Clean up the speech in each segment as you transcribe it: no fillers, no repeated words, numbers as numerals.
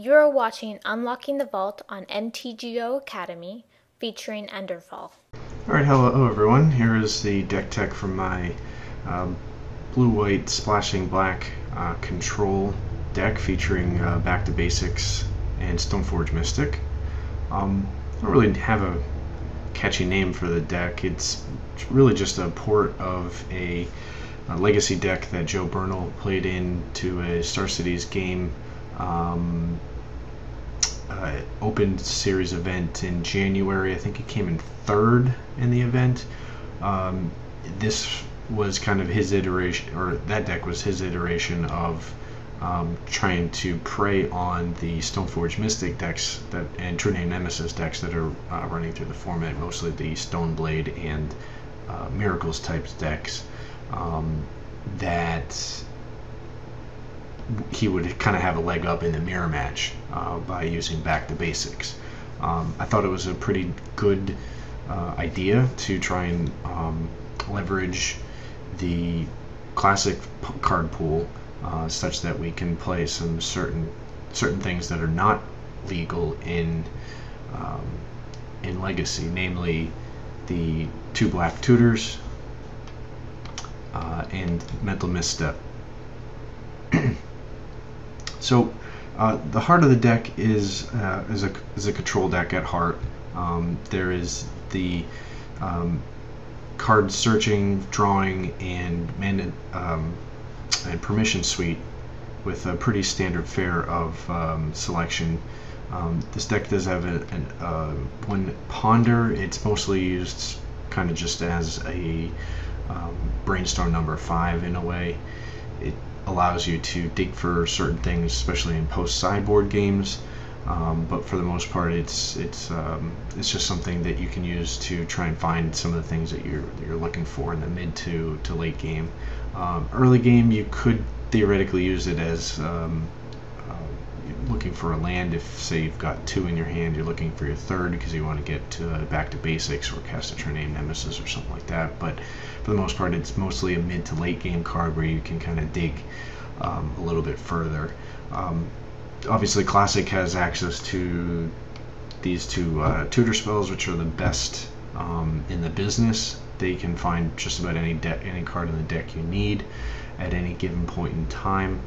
You're watching Unlocking the Vault on Mtgo Academy, featuring Enderfall. Alright, hello everyone. Here is the deck tech from my blue-white splashing black control deck featuring Back to Basics and Stoneforge Mystic. I don't really have a catchy name for the deck. It's really just a port of a legacy deck that Joe Bernal played into a Star Cities game open series event in January. I think it came in third in the event. This was kind of his iteration, or that deck was his iteration of trying to prey on the Stoneforge Mystic decks and True Name Nemesis decks that are running through the format, mostly the Stoneblade and Miracles types decks that he would kind of have a leg up in the mirror match by using Back to Basics. I thought it was a pretty good idea to try and leverage the classic card pool such that we can play some certain things that are not legal in Legacy, namely the 2 black tutors and mental misstep. So the heart of the deck is a control deck at heart. There is the card searching, drawing, and permission suite with a pretty standard fare of selection. This deck does have one ponder. It's mostly used kind of just as a brainstorm number 5 in a way. It allows you to dig for certain things, especially in post-sideboard games, but for the most part it's just something that you can use to try and find some of the things that you're looking for in the mid to late game. Early game you could theoretically use it as looking for a land. If, say, you've got 2 in your hand, you're looking for your 3rd because you want to get Back to Basics or cast a True Name Nemesis or something like that. But for the most part, it's mostly a mid to late game card where you can kind of dig a little bit further. Obviously, Classic has access to these 2 tutor spells, which are the best in the business. They can find just about any card in the deck you need at any given point in time.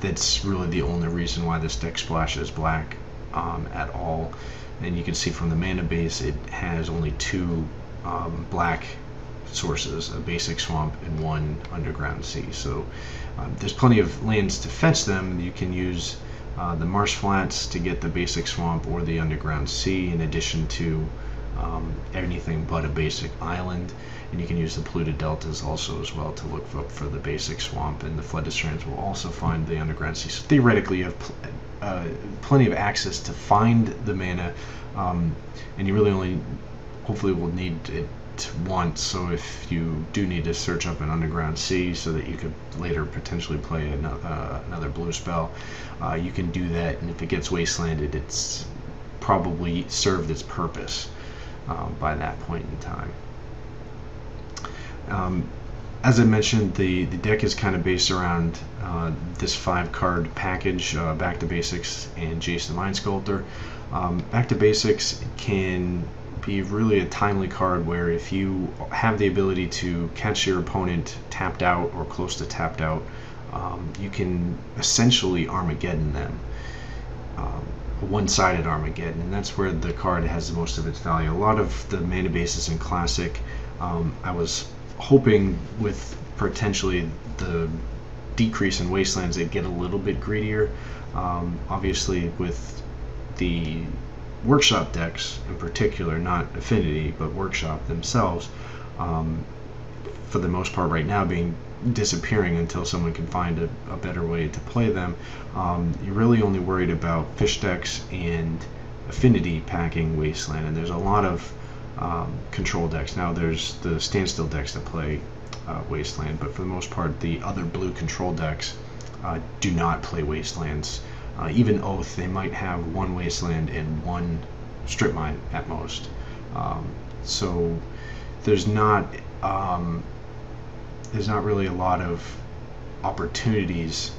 That's really the only reason why this deck splashes black at all. And you can see from the mana base it has only 2 black sources, a basic swamp and 1 underground sea. So there's plenty of lands to fetch them. You can use the marsh flats to get the basic swamp or the underground sea, in addition to anything but a basic island. And you can use the polluted deltas also as well to look for the basic swamp, and the flooded strands will also find the underground sea. So theoretically you have plenty of access to find the mana, and you really only hopefully will need it once. So if you do need to search up an underground sea so that you could later potentially play another blue spell, you can do that, and if it gets wastelanded, it's probably served its purpose by that point in time. As I mentioned, the deck is kind of based around this 5-card package, Back to Basics and Jace the Mind Sculptor. Back to Basics can be really a timely card where if you have the ability to catch your opponent tapped out or close to tapped out, you can essentially Armageddon them. A one-sided Armageddon, and that's where the card has most of its value. A lot of the mana bases in Classic, I was hoping with potentially the decrease in wastelands they'd get a little bit greedier. Obviously with the workshop decks in particular, not Affinity but workshop themselves, for the most part right now disappearing until someone can find a better way to play them, you're really only worried about fish decks and Affinity packing wasteland, and there's a lot of control decks. Now there's the standstill decks that play wasteland, but for the most part the other blue control decks do not play wastelands. Even Oath, they might have 1 wasteland and 1 strip mine at most. So there's not really a lot of opportunities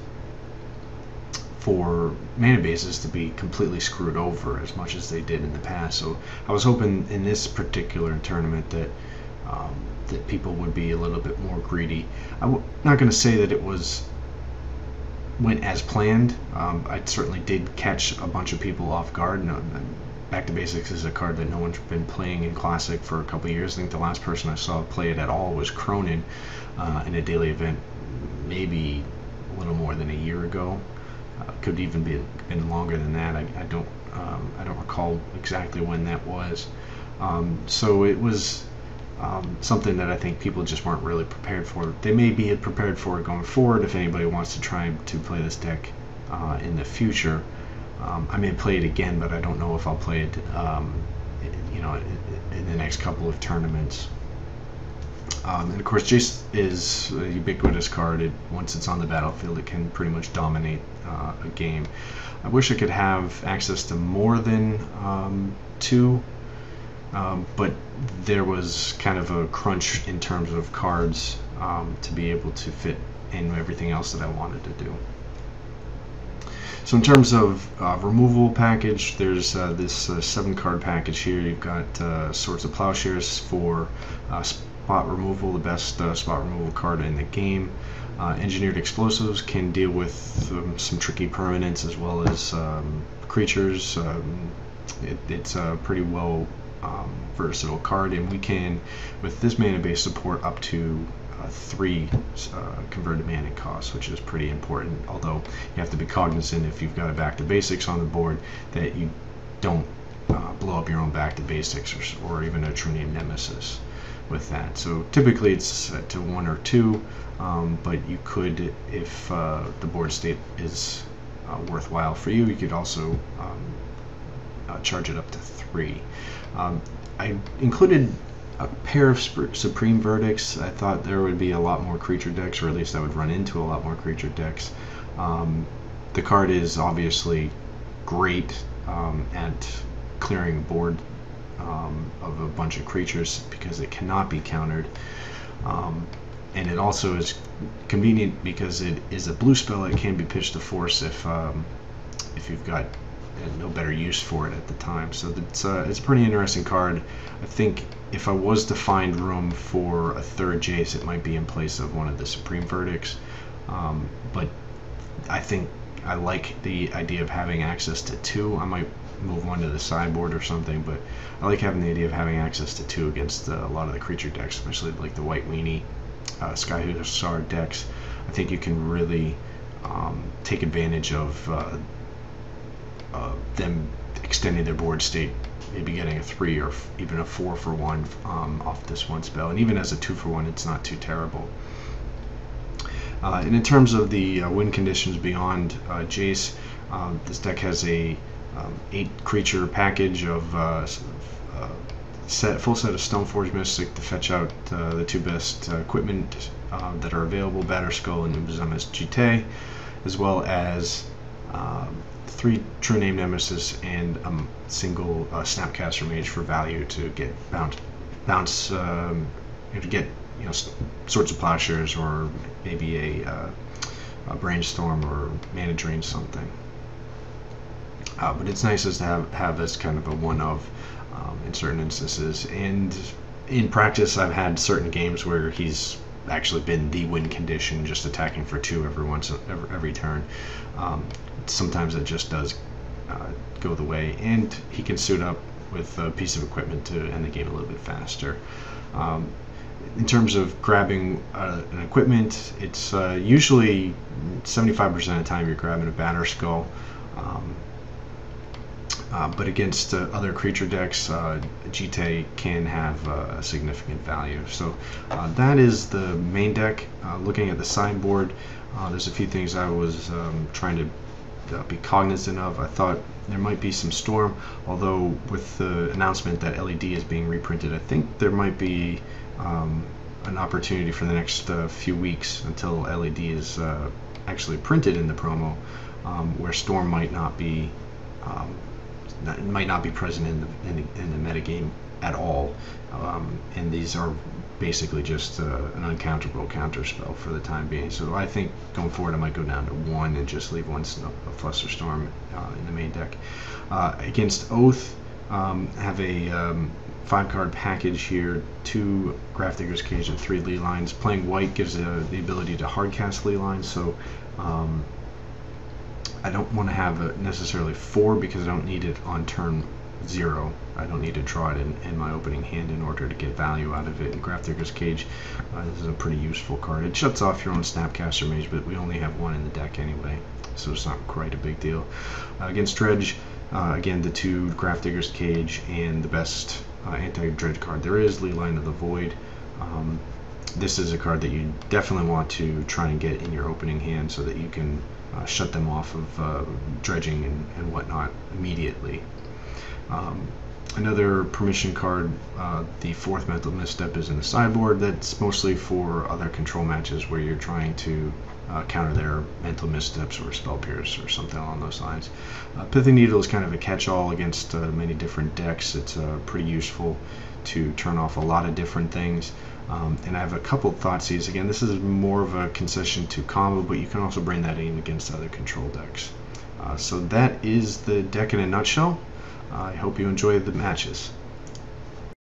for mana bases to be completely screwed over as much as they did in the past. So I was hoping in this particular tournament that that people would be a little bit more greedy. I'm not going to say that it went as planned. I certainly did catch a bunch of people off guard. Back to Basics is a card that no one's been playing in Classic for a couple of years. I think the last person I saw play it at all was Cronin in a daily event, maybe a little more than a year ago. Could even been longer than that. I don't recall exactly when that was. So it was something that I think people just weren't really prepared for. They may be prepared for it going forward if anybody wants to try to play this deck in the future. I may play it again, but I don't know if I'll play it in the next couple of tournaments. And of course, Jace is a ubiquitous card. Once it's on the battlefield, it can pretty much dominate a game. I wish I could have access to more than 2, but there was kind of a crunch in terms of cards to be able to fit in everything else that I wanted to do. So in terms of removal package, there's this 7-card package here. You've got Swords of Plowshares for spot removal, the best spot removal card in the game. Engineered Explosives can deal with some tricky permanents as well as creatures. It's a pretty well versatile card, and we can, with this mana base, support up to 3 converted mana costs, which is pretty important. Although you have to be cognizant, if you've got a Back to Basics on the board, that you don't blow up your own Back to Basics or even a True Name Nemesis with that. So typically it's set to 1 or 2, but you could, if the board state is worthwhile for you, you could also charge it up to 3. I included a pair of Supreme Verdicts. I thought there would be a lot more creature decks, or at least I would run into a lot more creature decks. The card is obviously great at clearing a board of a bunch of creatures because it cannot be countered. And it also is convenient because it is a blue spell. It can be pitched to force if you've got no better use for it at the time. So it's a pretty interesting card. I think if I was to find room for a 3rd Jace, it might be in place of one of the Supreme Verdicts. But I think I like the idea of having access to 2. I might move one to the sideboard or something, but I like having the idea of having access to 2 against a lot of the creature decks, especially like the White Weenie, Sky Hussar decks. I think you can really take advantage of them extending their board state, maybe getting a 3 or even a 4 for 1 off this one spell, and even as a 2 for 1, it's not too terrible. And in terms of the win conditions beyond Jace, this deck has a 8 creature package of full set of Stoneforge Mystic to fetch out the 2 best equipment that are available, Batterskull and Umzamas Jite, as well as 3 True Name Nemesis and a single Snapcaster Mage for value to get bounce to get Swords of Plowshares, or maybe a Brainstorm or Mana Drain something. But it's nice as to have this kind of a one-of in certain instances. And in practice, I've had certain games where he's actually been the win condition, just attacking for 2 every turn. Sometimes it just does go the way, and he can suit up with a piece of equipment to end the game a little bit faster. In terms of grabbing an equipment, it's usually 75% of the time you're grabbing a Batterskull. But against other creature decks, Jite can have a significant value. So that is the main deck. Looking at the sideboard, there's a few things I was trying to be cognizant of. I thought there might be some Storm, although with the announcement that LED is being reprinted, I think there might be an opportunity for the next few weeks until LED is actually printed in the promo, where Storm might not be present in the metagame at all. And these are basically just an uncounterable counter spell for the time being. So I think going forward I might go down to 1 and just leave a Flusterstorm in the main deck. Against Oath, have a 5-card package here, 2 Grafdigger's Cage and 3 Ley Lines. Playing white gives the ability to hardcast Ley Lines, so I don't want to have necessarily 4 because I don't need it on turn 0. I don't need to draw it in my opening hand in order to get value out of it. In Grafdigger's Cage, this is a pretty useful card. It shuts off your own Snapcaster Mage, but we only have 1 in the deck anyway, so it's not quite a big deal. Against Dredge, again, the 2 Grafdigger's Cage and the best anti-Dredge card there is, Ley Line of the Void. This is a card that you definitely want to try and get in your opening hand so that you can shut them off of dredging and whatnot immediately. Another permission card, the 4th Mental Misstep, is in the sideboard. That's mostly for other control matches where you're trying to counter their mental missteps or spell pierce or something along those lines. Pithing Needle is kind of a catch-all against many different decks. It's pretty useful to turn off a lot of different things. And I have a couple Thoughtseize. Again, this is more of a concession to combo, but you can also bring that in against other control decks. So that is the deck in a nutshell. I hope you enjoyed the matches.